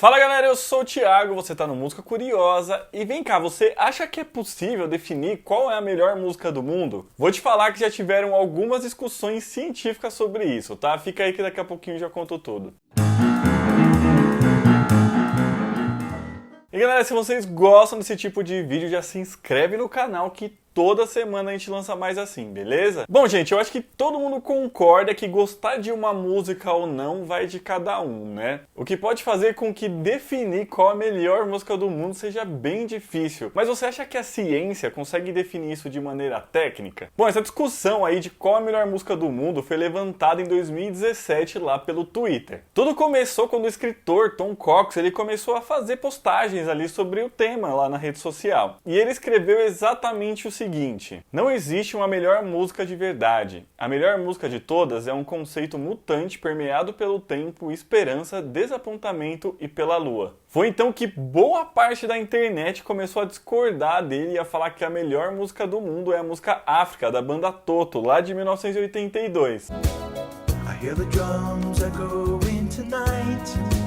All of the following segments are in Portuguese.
Fala galera, eu sou o Thiago, você tá no Música Curiosa e vem cá, você acha que é possível definir qual é a melhor música do mundo? Vou te falar que já tiveram algumas discussões científicas sobre isso, tá? Fica aí que daqui a pouquinho eu já conto tudo. E galera, se vocês gostam desse tipo de vídeo, já se inscreve no canal que toda semana a gente lança mais assim, beleza? Bom, gente, eu acho que todo mundo concorda que gostar de uma música ou não vai de cada um, né? O que pode fazer com que definir qual a melhor música do mundo seja bem difícil. Mas você acha que a ciência consegue definir isso de maneira técnica? Bom, essa discussão aí de qual a melhor música do mundo foi levantada em 2017 lá pelo Twitter. Tudo começou quando o escritor Tom Cox ele começou a fazer postagens ali sobre o tema lá na rede social. E ele escreveu exatamente o seguinte: não existe uma melhor música de verdade. A melhor música de todas é um conceito mutante permeado pelo tempo, esperança, desapontamento e pela lua. Foi então que boa parte da internet começou a discordar dele e a falar que a melhor música do mundo é a música África, da banda Toto, lá de 1982. I hear the drums echoing tonight.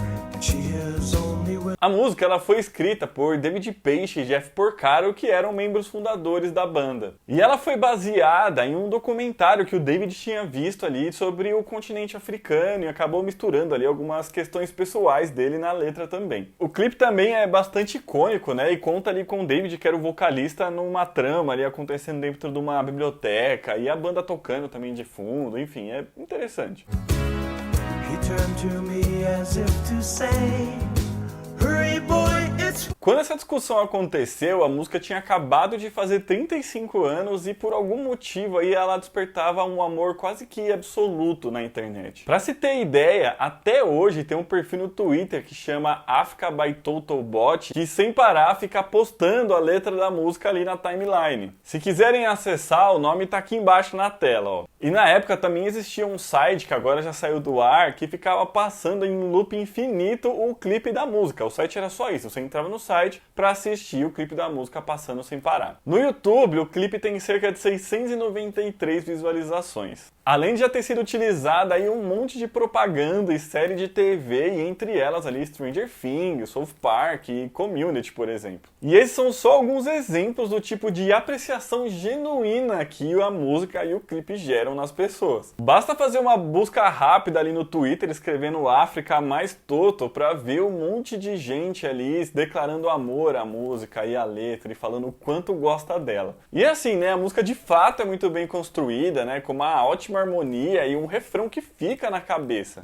A música ela foi escrita por David Paich e Jeff Porcaro, que eram membros fundadores da banda. E ela foi baseada em um documentário que o David tinha visto ali sobre o continente africano e acabou misturando ali algumas questões pessoais dele na letra também. O clipe também é bastante icônico, né? E conta ali com o David, que era o vocalista, numa trama ali acontecendo dentro de uma biblioteca e a banda tocando também de fundo, enfim, é interessante. Quando essa discussão aconteceu, a música tinha acabado de fazer 35 anos e por algum motivo aí ela despertava um amor quase que absoluto na internet. Pra se ter ideia, até hoje tem um perfil no Twitter que chama Africa by Totobot, que sem parar fica postando a letra da música ali na timeline. Se quiserem acessar, o nome tá aqui embaixo na tela, ó. E na época também existia um site que agora já saiu do ar, que ficava passando em loop infinito o clipe da música. O site era só isso, você entrava no site para assistir o clipe da música passando sem parar. No YouTube, o clipe tem cerca de 693 visualizações. Além de já ter sido utilizada aí um monte de propaganda e série de TV, e entre elas ali Stranger Things, South Park e Community, por exemplo. E esses são só alguns exemplos do tipo de apreciação genuína que a música e o clipe geram nas pessoas. Basta fazer uma busca rápida ali no Twitter escrevendo África mais Toto para ver um monte de gente ali declarando amor à música e à letra e falando o quanto gosta dela. E assim, né, a música de fato é muito bem construída, né, com uma ótima harmonia e um refrão que fica na cabeça.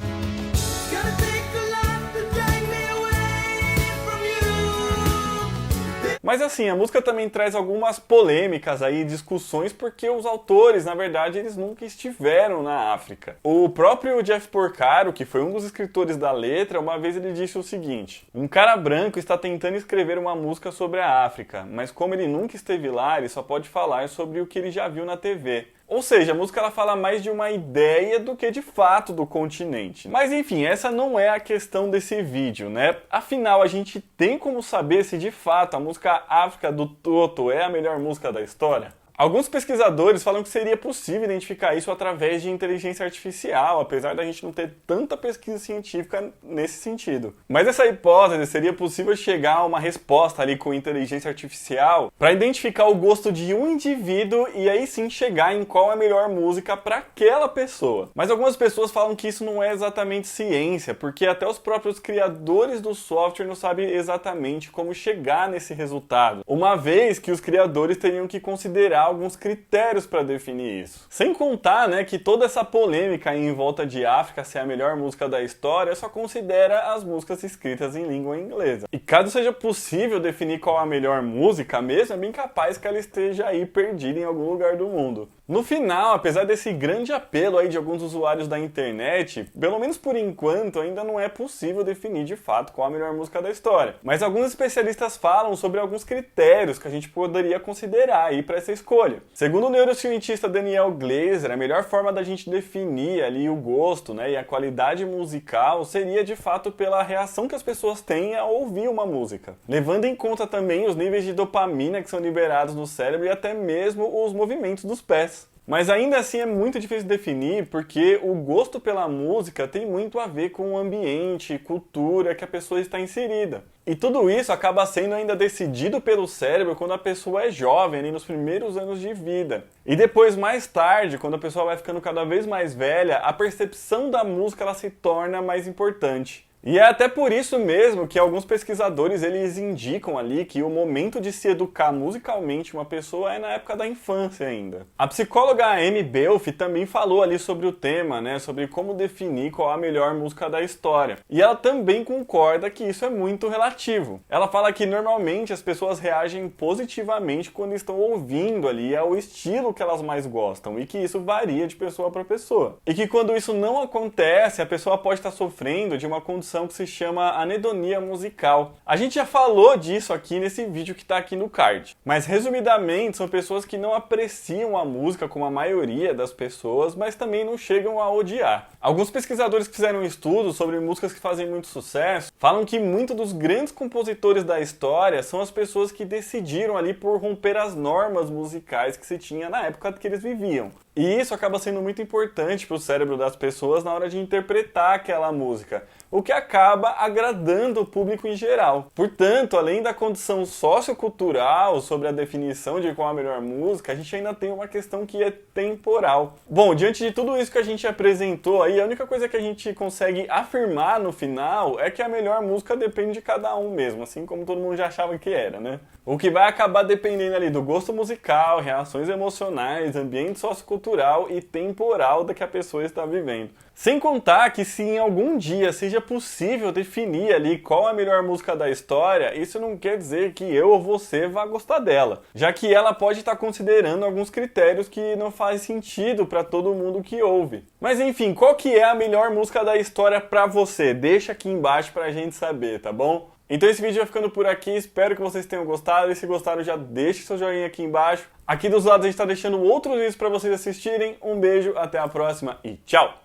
Mas assim, a música também traz algumas polêmicas aí, discussões, porque os autores, na verdade, eles nunca estiveram na África. O próprio Jeff Porcaro, que foi um dos escritores da letra, uma vez ele disse o seguinte: um cara branco está tentando escrever uma música sobre a África, mas como ele nunca esteve lá, ele só pode falar sobre o que ele já viu na TV. Ou seja, a música ela fala mais de uma ideia do que de fato do continente. Mas enfim, essa não é a questão desse vídeo, né? Afinal, a gente tem como saber se de fato a música África do Toto é a melhor música da história? Alguns pesquisadores falam que seria possível identificar isso através de inteligência artificial, apesar da gente não ter tanta pesquisa científica nesse sentido. Mas essa hipótese seria possível chegar a uma resposta ali com inteligência artificial para identificar o gosto de um indivíduo e aí sim chegar em qual é a melhor música para aquela pessoa. Mas algumas pessoas falam que isso não é exatamente ciência, porque até os próprios criadores do software não sabem exatamente como chegar nesse resultado, uma vez que os criadores teriam que considerar alguns critérios para definir isso. Sem contar, né, que toda essa polêmica em volta de África ser a melhor música da história só considera as músicas escritas em língua inglesa. E caso seja possível definir qual a melhor música mesmo, é bem capaz que ela esteja aí perdida em algum lugar do mundo. No final, apesar desse grande apelo aí de alguns usuários da internet, pelo menos por enquanto ainda não é possível definir de fato qual a melhor música da história. Mas alguns especialistas falam sobre alguns critérios que a gente poderia considerar aí para essa escolha. Segundo o neurocientista Daniel Glazer, a melhor forma da gente definir ali o gosto, né, e a qualidade musical seria de fato pela reação que as pessoas têm ao ouvir uma música, levando em conta também os níveis de dopamina que são liberados no cérebro e até mesmo os movimentos dos pés. Mas ainda assim é muito difícil definir porque o gosto pela música tem muito a ver com o ambiente, cultura que a pessoa está inserida. E tudo isso acaba sendo ainda decidido pelo cérebro quando a pessoa é jovem, ali nos primeiros anos de vida. E depois, mais tarde, quando a pessoa vai ficando cada vez mais velha, a percepção da música ela se torna mais importante. E é até por isso mesmo que alguns pesquisadores eles indicam ali que o momento de se educar musicalmente uma pessoa é na época da infância ainda. A psicóloga Amy Belf também falou ali sobre o tema, né, sobre como definir qual a melhor música da história. E ela também concorda que isso é muito relativo. Ela fala que normalmente as pessoas reagem positivamente quando estão ouvindo ali ao estilo que elas mais gostam e que isso varia de pessoa para pessoa. E que quando isso não acontece, a pessoa pode estar sofrendo de uma condição que se chama anedonia musical. A gente já falou disso aqui nesse vídeo que está aqui no card. Mas resumidamente, são pessoas que não apreciam a música como a maioria das pessoas, mas também não chegam a odiar. Alguns pesquisadores que fizeram estudos sobre músicas que fazem muito sucesso falam que muitos dos grandes compositores da história são as pessoas que decidiram ali por romper as normas musicais que se tinha na época que eles viviam. E isso acaba sendo muito importante para o cérebro das pessoas na hora de interpretar aquela música, o que acaba agradando o público em geral. Portanto, além da condição sociocultural sobre a definição de qual é a melhor música, a gente ainda tem uma questão que é temporal. Bom, diante de tudo isso que a gente apresentou aí, a única coisa que a gente consegue afirmar no final é que a melhor música depende de cada um mesmo, assim como todo mundo já achava que era, né? O que vai acabar dependendo ali do gosto musical, reações emocionais, ambiente sociocultural e temporal da que a pessoa está vivendo. Sem contar que se em algum dia seja possível definir ali qual é a melhor música da história, isso não quer dizer que eu ou você vá gostar dela, já que ela pode estar considerando alguns critérios que não fazem sentido para todo mundo que ouve. Mas enfim, qual que é a melhor música da história para você? Deixa aqui embaixo pra gente saber, tá bom? Então esse vídeo vai ficando por aqui, espero que vocês tenham gostado, e se gostaram já deixe seu joinha aqui embaixo. Aqui dos lados a gente está deixando outros vídeos para vocês assistirem, um beijo, até a próxima e tchau!